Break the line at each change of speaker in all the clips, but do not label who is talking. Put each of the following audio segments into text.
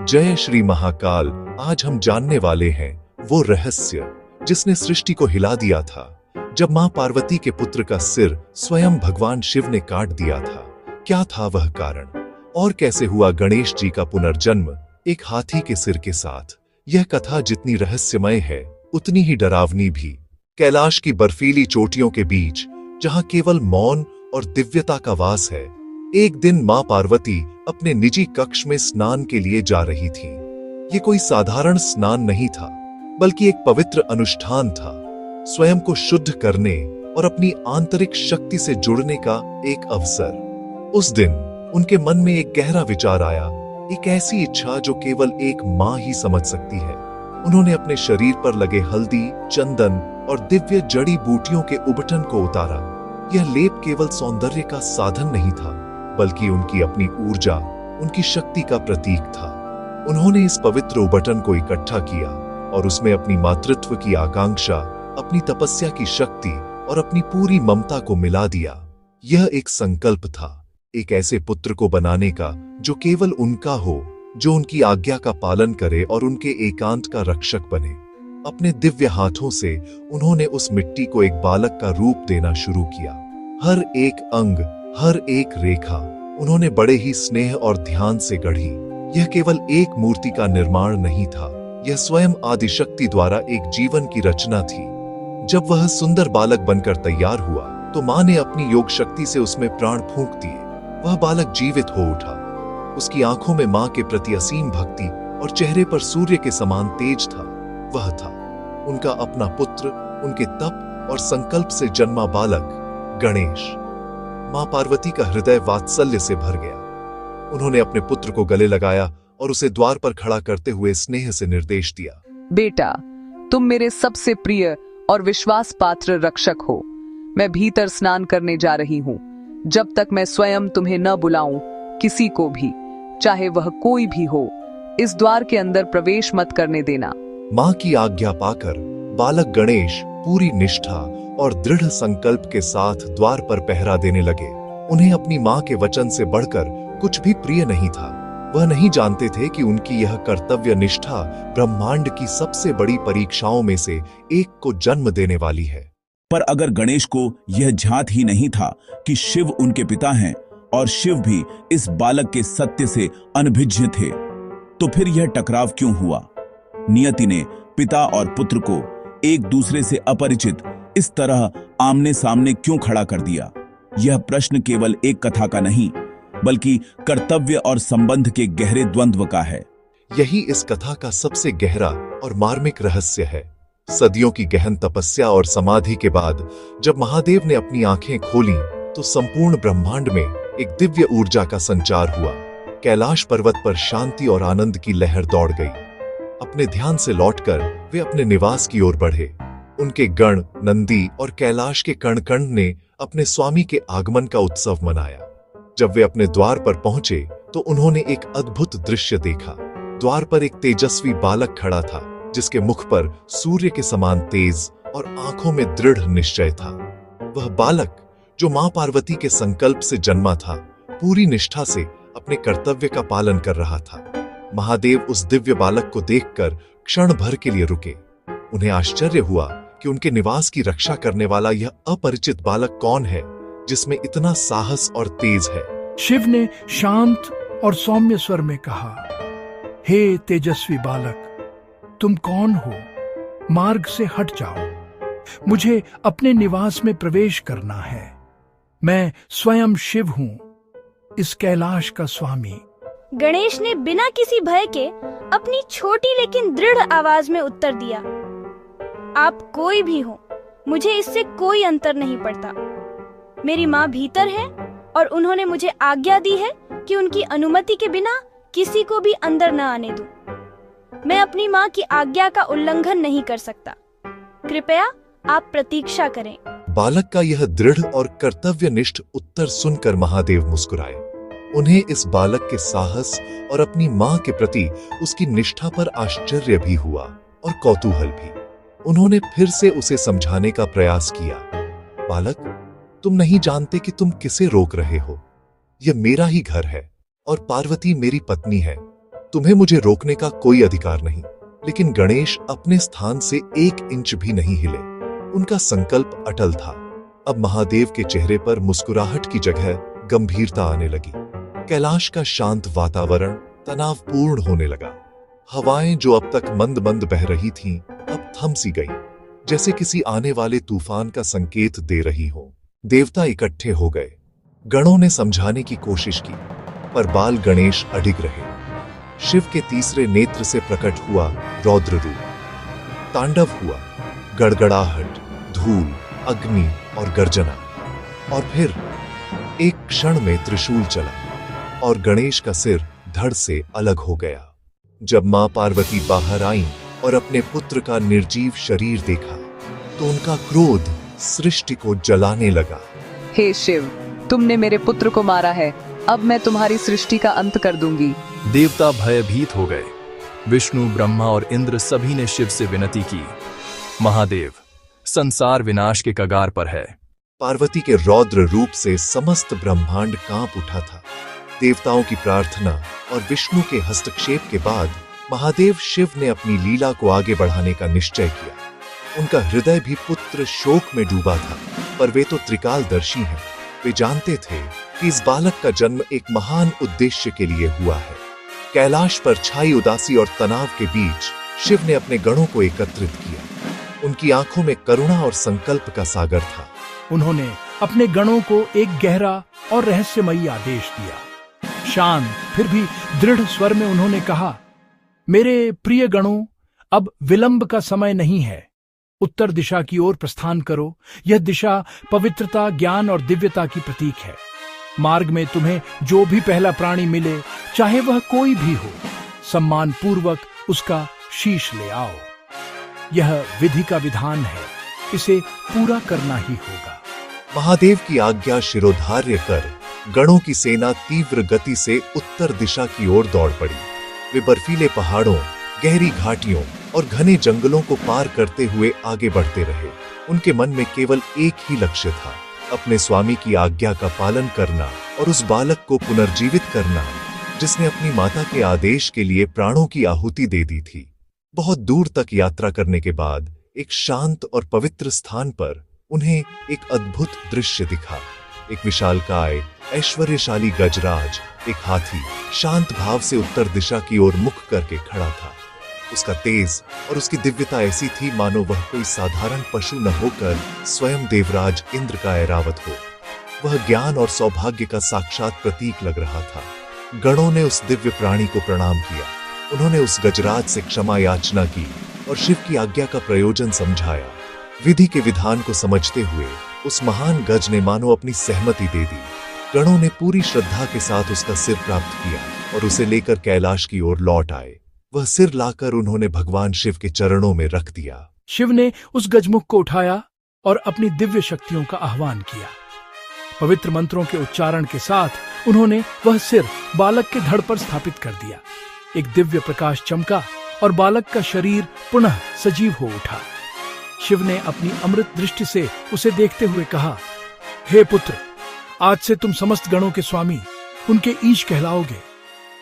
जय श्री महाकाल। आज हम जानने वाले हैं वो रहस्य जिसने सृष्टि को हिला दिया था, जब मां पार्वती के पुत्र का सिर स्वयं भगवान शिव ने काट दिया था। क्या था वह कारण और कैसे हुआ गणेश जी का पुनर्जन्म एक हाथी के सिर के साथ? यह कथा जितनी रहस्यमय है उतनी ही डरावनी भी। कैलाश की बर्फीली चोटियों के बीच, जहां केवल मौन और दिव्यता का वास है, एक दिन मां पार्वती अपने निजी कक्ष में स्नान के लिए जा रही थी। ये कोई साधारण स्नान नहीं था, बल्कि एक पवित्र अनुष्ठान था, स्वयं को शुद्ध करने और अपनी आंतरिक शक्ति से जुड़ने का एक अवसर। उस दिन उनके मन में एक गहरा विचार आया, एक ऐसी इच्छा जो केवल एक मां ही समझ सकती है। उन्होंने अपने शरीर पर लगे हल्दी, चंदन और दिव्य जड़ी बूटियों के उबटन को उतारा। यह लेप केवल सौंदर्य का साधन नहीं था, बल्कि उनकी अपनी ऊर्जा, उनकी शक्ति का प्रतीक था। उन्होंने इस पवित्र उबटन को इकट्ठा किया और उसमें अपनी मातृत्व की आकांक्षा, अपनी तपस्या की शक्ति और अपनी पूरी ममता को मिला दिया। यह एक संकल्प था, एक ऐसे पुत्र को बनाने का जो केवल उनका हो, जो उनकी आज्ञा का पालन करे और उनके एकांत का रक्षक बने। अपने दिव्य हाथों से उन्होंने उस मिट्टी को एक बालक का रूप देना शुरू किया। हर एक अंग, हर एक रेखा उन्होंने बड़े ही स्नेह और ध्यान से गढ़ी। यह केवल एक मूर्ति का निर्माण नहीं था, यह स्वयं आदिशक्ति द्वारा एक जीवन की रचना थी। जब वह सुंदर बालक बनकर तैयार हुआ, तो मां ने अपनी योग शक्ति से उसमें प्राण फूंक दिए। वह बालक जीवित हो उठा। उसकी आंखों में मां के प्रति असीम भक्ति और चेहरे पर सूर्य के समान तेज था। वह था उनका अपना पुत्र, उनके तप और संकल्प से जन्मा बालक गणेश। मां पार्वती का हृदय वात्सल्य से भर गया। उन्होंने अपने पुत्र को गले लगाया और उसे द्वार पर खड़ा करते हुए स्नेह से निर्देश दिया,
बेटा, तुम मेरे सबसे प्रिय और विश्वास पात्र रक्षक हो। मैं भीतर स्नान करने जा रही हूँ। जब तक मैं स्वयं तुम्हें न बुलाऊं, किसी को भी, चाहे वह कोई भी हो, इस द्वार के अंदर प्रवेश मत करने देना।
मां की आज्ञा पाकर बालक गणेश पूरी निष्ठा और दृढ़ संकल्प के साथ द्वार पर पहरा देने लगे। उन्हें अपनी मां के वचन से बढ़कर कुछ भी प्रिय नहीं था। वह नहीं जानते थे कि उनकी यह कर्तव्य निष्ठा ब्रह्मांड की सबसे बड़ी परीक्षाओं में से एक को जन्म देने वाली है।
पर अगर गणेश को यह झांत ही नहीं था कि शिव उनके पिता हैं और शिव भी इस बालक के सत्य से अनभिज्ञ थे, तो फिर यह टकराव क्यों हुआ? नियति ने पिता और पुत्र को एक दूसरे से अपरिचित इस तरह आमने सामने क्यों खड़ा कर दिया? यह प्रश्न केवल एक कथा का नहीं, बल्कि कर्तव्य और संबंध के गहरे द्वंद्व का है।
यही इस कथा का सबसे गहरा और मार्मिक रहस्य है। सदियों की गहन तपस्या और समाधि के बाद जब महादेव ने अपनी आंखें खोलीं, तो संपूर्ण ब्रह्मांड में एक दिव्य ऊर्जा का संचार हुआ। कैलाश पर्वत पर शांति और आनंद की लहर दौड़ गई। अपने ध्यान से लौटकर वे अपने निवास की ओर बढ़े। उनके गण, नंदी और कैलाश के कण कण ने अपने स्वामी के आगमन का उत्सव मनाया। जब वे अपने द्वार पर पहुंचे, तो उन्होंने एक अद्भुत दृश्य देखा। द्वार पर एक तेजस्वी बालक खड़ा था, जिसके मुख पर सूर्य के समान तेज और आंखों में दृढ़ निश्चय था। वह बालक, जो मां पार्वती के संकल्प से जन्मा था, पूरी निष्ठा से अपने कर्तव्य का पालन कर रहा था। महादेव उस दिव्य बालक को देखकर क्षण भर के लिए रुके। उन्हें आश्चर्य हुआ कि उनके निवास की रक्षा करने वाला यह अपरिचित बालक कौन है, जिसमें इतना साहस और तेज है।
शिव ने शांत और सौम्य स्वर में कहा, हे तेजस्वी बालक, तुम कौन हो? मार्ग से हट जाओ। मुझे अपने निवास में प्रवेश करना है। मैं स्वयं शिव हूं, इस कैलाश का स्वामी।
गणेश ने बिना किसी भय के अपनी छोटी लेकिन दृढ़ आवाज में उत्तर दिया, आप कोई भी हो, मुझे इससे कोई अंतर नहीं पड़ता। मेरी माँ भीतर है और उन्होंने मुझे आज्ञा दी है कि उनकी अनुमति के बिना किसी को भी अंदर न आने दूं। मैं अपनी माँ की आज्ञा का उल्लंघन नहीं कर सकता। कृपया आप प्रतीक्षा करें।
बालक का यह दृढ़ और कर्तव्यनिष्ठ उत्तर सुनकर महादेव मुस्कुराए। उन्हें इस बालक के साहस और अपनी मां के प्रति उसकी निष्ठा पर आश्चर्य भी हुआ और कौतूहल भी। उन्होंने फिर से उसे समझाने का प्रयास किया, बालक, तुम नहीं जानते कि तुम किसे रोक रहे हो। यह मेरा ही घर है और पार्वती मेरी पत्नी है। तुम्हें मुझे रोकने का कोई अधिकार नहीं। लेकिन गणेश अपने स्थान से 1 इंच भी नहीं हिले। उनका संकल्प अटल था। अब महादेव के चेहरे पर मुस्कुराहट की जगह गंभीरता आने लगी। कैलाश का शांत वातावरण तनावपूर्ण होने लगा। हवाएं जो अब तक मंद मंद बह रही थीं, अब थम सी गईं, जैसे किसी आने वाले तूफान का संकेत दे रही हो। देवता इकट्ठे हो गए। गणों ने समझाने की कोशिश की, पर बाल गणेश अडिग रहे। शिव के तीसरे नेत्र से प्रकट हुआ रौद्र रूप। तांडव हुआ, गड़गड़ाहट, धूल, अग्नि और गर्जना। और फिर एक क्षण में त्रिशूल चला और गणेश का सिर धड़ से अलग हो गया। जब मां पार्वती बाहर आईं और अपने पुत्र का निर्जीव शरीर देखा, तो उनका क्रोध सृष्टि को जलाने लगा।
हे शिव, तुमने मेरे पुत्र को मारा है, अब मैं तुम्हारी सृष्टि का अंत कर दूंगी।
देवता भयभीत हो गए। विष्णु, ब्रह्मा और इंद्र सभी ने शिव से विनती की, महादेव, संसार विनाश के कगार पर है।
पार्वती के रौद्र रूप से समस्त ब्रह्मांड कांप उठा था। देवताओं की प्रार्थना और विष्णु के हस्तक्षेप के बाद महादेव शिव ने अपनी लीला को आगे बढ़ाने का निश्चय किया। उनका हृदय भी पुत्र शोक में डूबा था, पर वे तो त्रिकालदर्शी हैं। वे जानते थे कि इस बालक का जन्म एक महान उद्देश्य के लिए हुआ है। कैलाश पर छाई उदासी और तनाव के बीच शिव ने अपने गणों को एकत्रित किया। उनकी आंखों में करुणा और संकल्प का सागर था।
उन्होंने अपने गणों को एक गहरा और रहस्यमयी आदेश दिया। शांत फिर भी दृढ़ स्वर में उन्होंने कहा, मेरे प्रिय गणों, अब विलंब का समय नहीं है। उत्तर दिशा की ओर प्रस्थान करो। यह दिशा पवित्रता, ज्ञान और दिव्यता की प्रतीक है। मार्ग में तुम्हें जो भी पहला प्राणी मिले, चाहे वह कोई भी हो, सम्मान पूर्वक उसका शीश ले आओ। यह विधि का विधान है, इसे पूरा करना ही होगा।
महादेव की आज्ञा शिरोधार्य कर गणों की सेना तीव्र गति से उत्तर दिशा की ओर दौड़ पड़ी। वे बर्फीले पहाड़ों, गहरी घाटियों और घने जंगलों को पार करते हुए आगे बढ़ते रहे। उनके मन में केवल एक ही लक्ष्य था, अपने स्वामी की आज्ञा का पालन करना और उस बालक को पुनर्जीवित करना जिसने अपनी माता के आदेश के लिए प्राणों की आहुति दे दी थी। बहुत दूर तक यात्रा करने के बाद एक शांत और पवित्र स्थान पर उन्हें एक अद्भुत दृश्य दिखा। एक विशालकाय, ऐश्वर्यशाली गजराज, एक हाथी शांत भाव से उत्तर दिशा की ओर मुख करके खड़ा था। उसका तेज और उसकी दिव्यता ऐसी थी मानो वह कोई साधारण पशु न होकर स्वयं देवराज इंद्र का ऐरावत हो। वह ज्ञान और सौभाग्य का साक्षात प्रतीक लग रहा था। गणों ने उस दिव्य प्राणी को प्रणाम किया। उन्होंने उस गजराज से क्षमा याचना की और शिव की आज्ञा का प्रयोजन समझाया। विधि के विधान को समझते हुए उस महान गज ने मानो अपनी सहमति दे दी। गणों ने पूरी श्रद्धा के साथ उसका सिर प्राप्त किया और उसे लेकर कैलाश की ओर लौट आए। वह सिर लाकर उन्होंने भगवान शिव के चरणों में रख दिया।
शिव ने उस गजमुख को उठाया और अपनी दिव्य शक्तियों का आह्वान किया। पवित्र मंत्रों के उच्चारण के साथ उन्होंने वह सिर बालक के धड़ पर स्थापित कर दिया। एक दिव्य प्रकाश चमका और बालक का शरीर पुनः सजीव हो उठा। शिव ने अपनी अमृत दृष्टि से उसे देखते हुए कहा, हे पुत्र, आज से तुम समस्त गणों के स्वामी, उनके ईश कहलाओगे।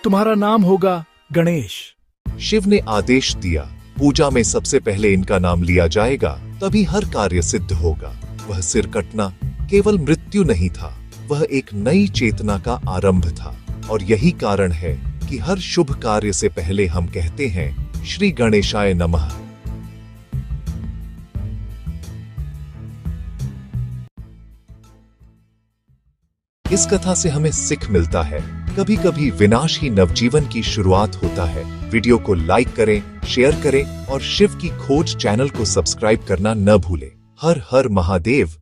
तुम्हारा नाम होगा गणेश।
शिव ने आदेश दिया, पूजा में सबसे पहले इनका नाम लिया जाएगा, तभी हर कार्य सिद्ध होगा। वह सिर कटना केवल मृत्यु नहीं था, वह एक नई चेतना का आरंभ था। और यही कारण है कि हर शुभ कार्य से पहले हम कहते हैं, श्री गणेशाय नमः। इस कथा से हमें सीख मिलता है, कभी कभी विनाश ही नवजीवन की शुरुआत होता है। वीडियो को लाइक करें, शेयर करें और शिव की खोज चैनल को सब्सक्राइब करना न भूलें। हर हर महादेव।